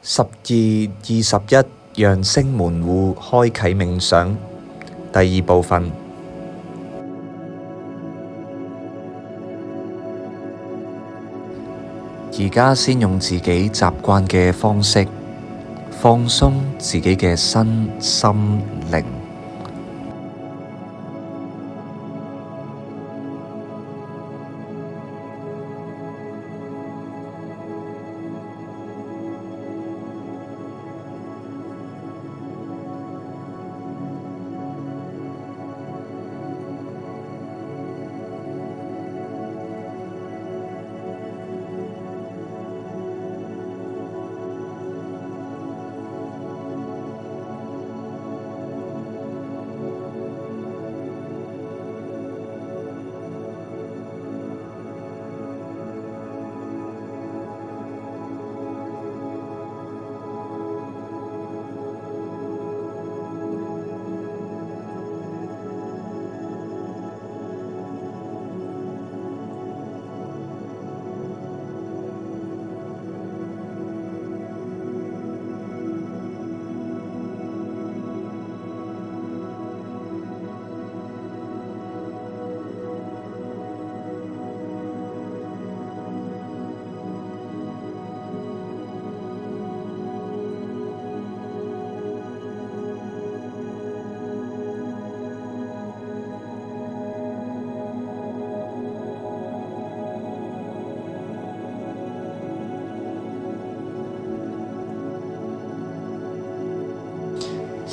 12、21揚升門戶開啟冥想第二部分。而家先用自己習慣嘅方式放鬆自己嘅身心靈。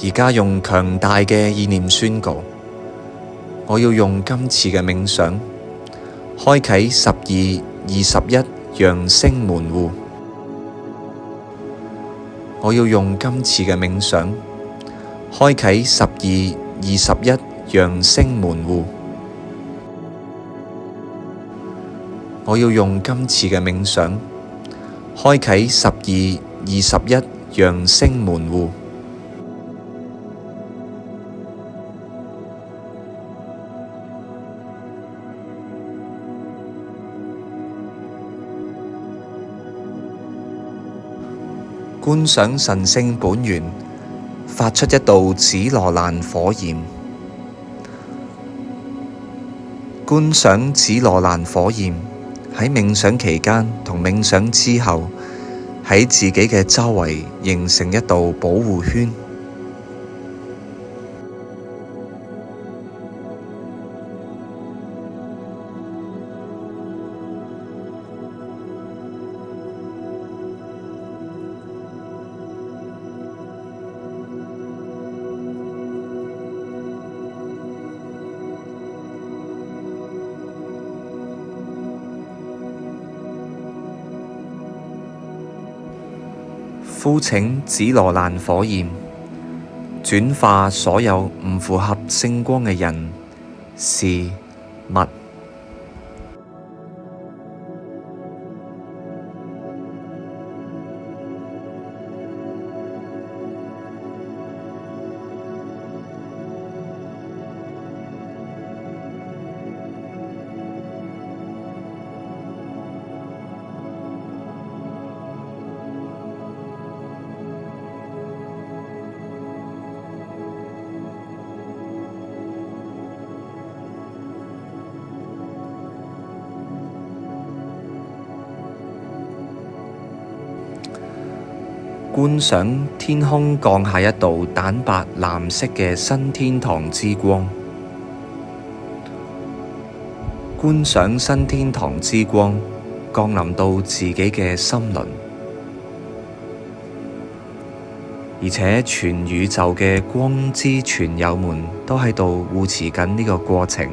而家用強大嘅意念宣告，我要用今次嘅冥想開啟12、21揚升門戶。我要用今次嘅冥想開啟12、21揚升門戶。我要用今次嘅冥想開啟12、21揚升門戶。觀想神聖本源發出一道紫羅蘭火焰。觀想紫羅蘭火焰喺冥想期間同冥想之後喺自己嘅周圍形成一道保護圈。呼請紫羅蘭火焰轉化所有唔符合聖光嘅人、事、物。觀想天空降下一道蛋白藍色嘅新天堂之光。觀想新天堂之光降臨到自己嘅心輪，而且全宇宙嘅光之全友們都喺度護持緊呢個過程。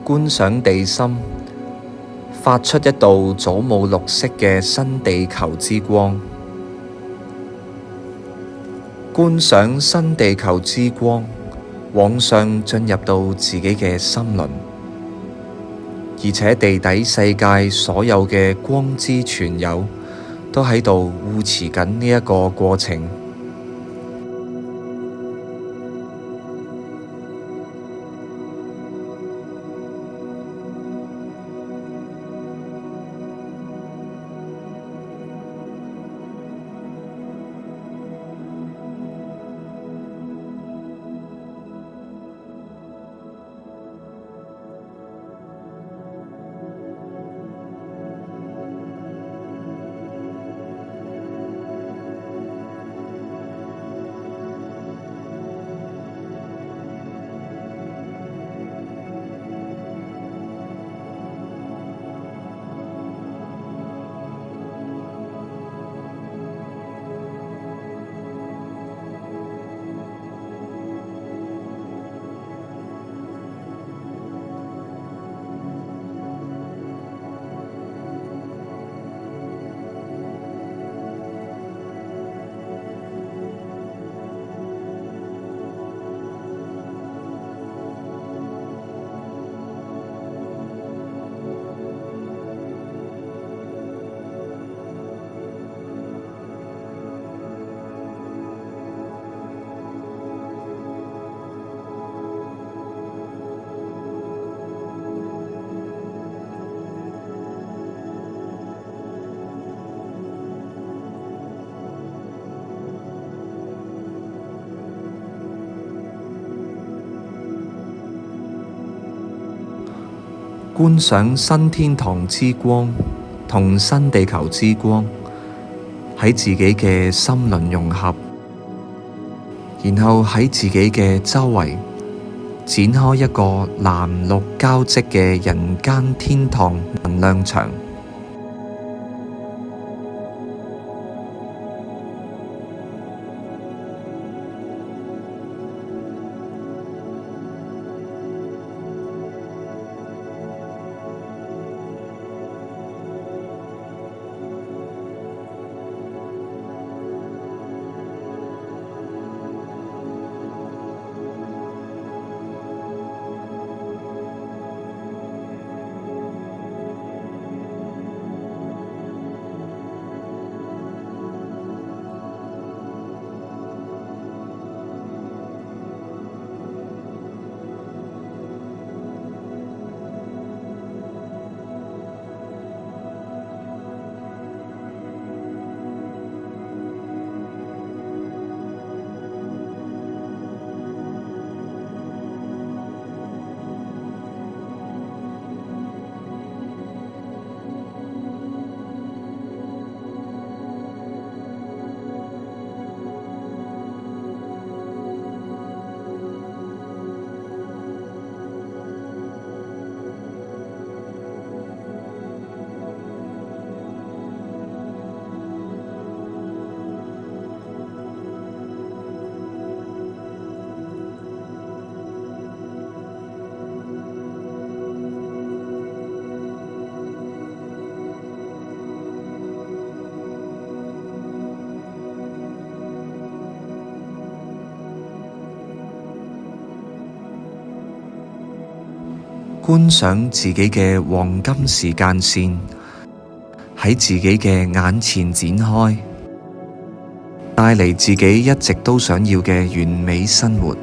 觀賞地心發出一道祖母綠色嘅新地球之光。觀賞新地球之光，往上進入到自己嘅心輪，而且地底世界所有嘅光之存有都喺度護持緊呢一個過程。觀賞新天堂之光同新地球之光喺自己嘅心輪融合，然後喺自己嘅周圍展開一個藍綠交織嘅人間天堂能量場。觀賞自己嘅黃金時間線喺自己嘅眼前展開，帶嚟自己一直都想要嘅完美生活。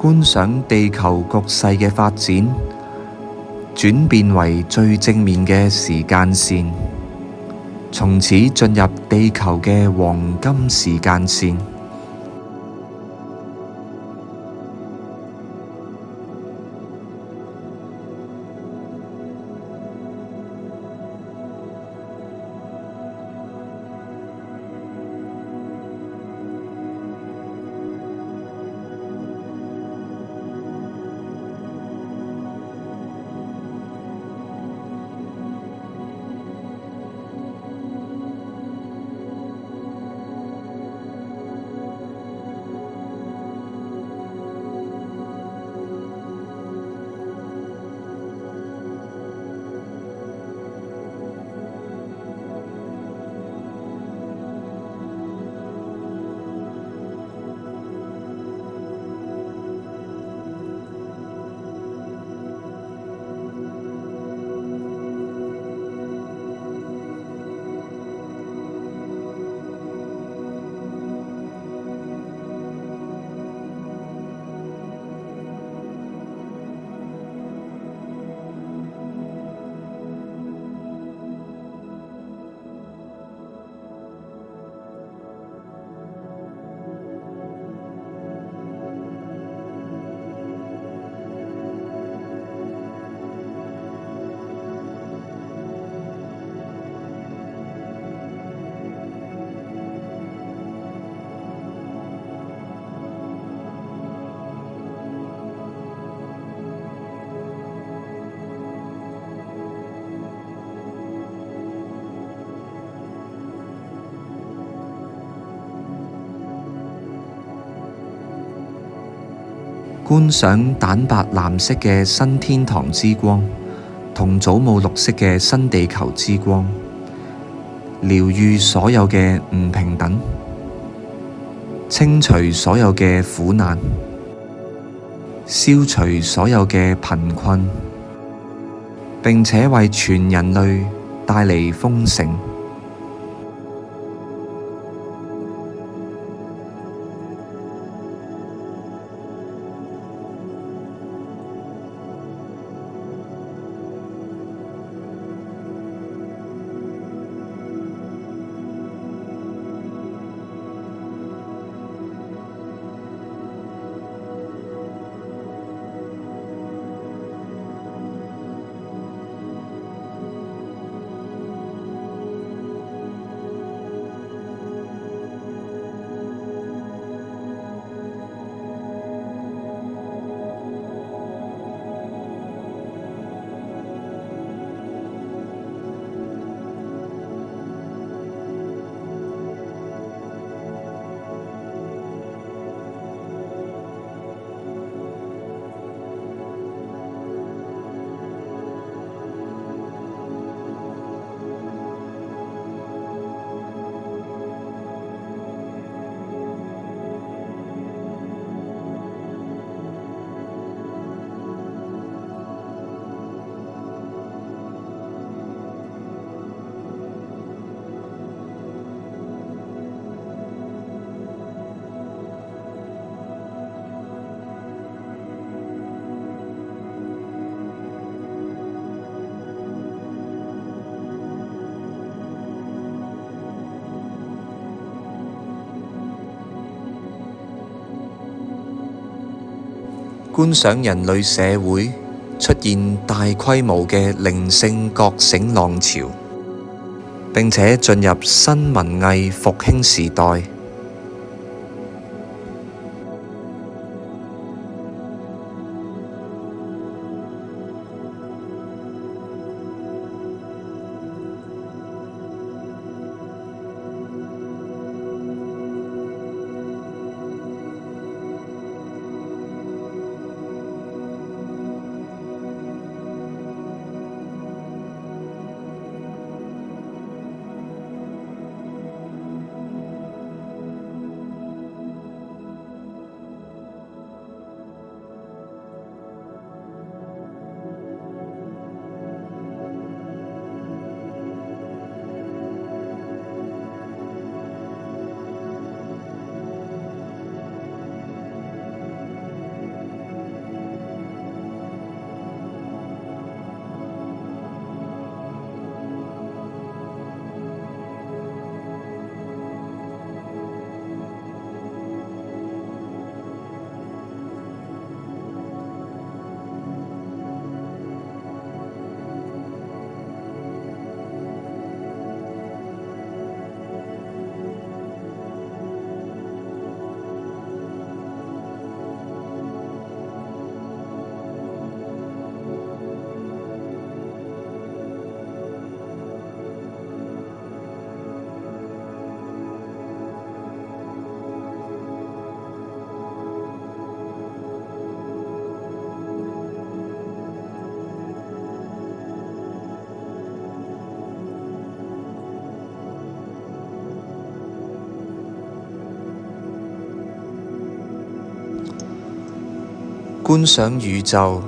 觀賞地球局勢嘅發展轉變為最正面嘅時間線，從此進入地球嘅黃金時間線。觀賞蛋白藍色嘅新天堂之光同祖母綠色嘅新地球之光，療癒所有嘅唔平等，清除所有嘅苦難，消除所有嘅貧困，並且為全人類帶嚟豐盛。觀賞人類社會出現大規模嘅靈性覺醒浪潮，並且進入新文藝復興時代。觀賞宇宙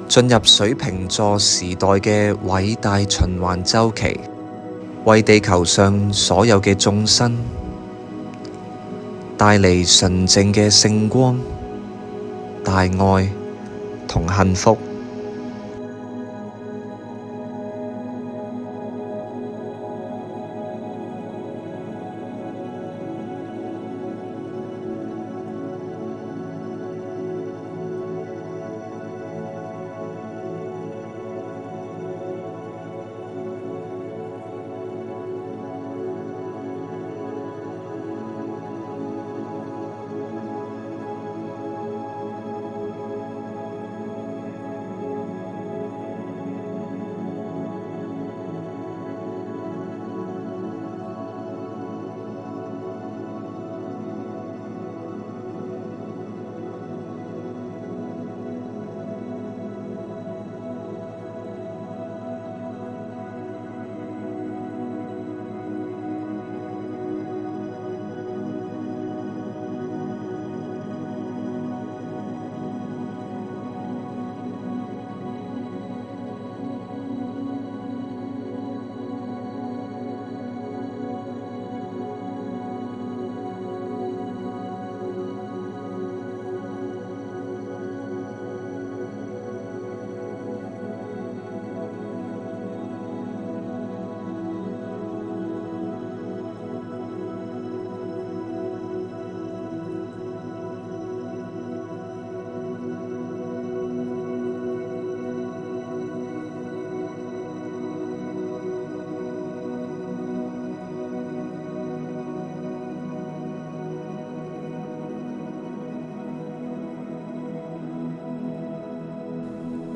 進入水瓶座時代嘅偉大循環週期，為地球上所有嘅眾生帶嚟純淨嘅聖光、大愛同幸福。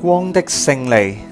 光的勝利。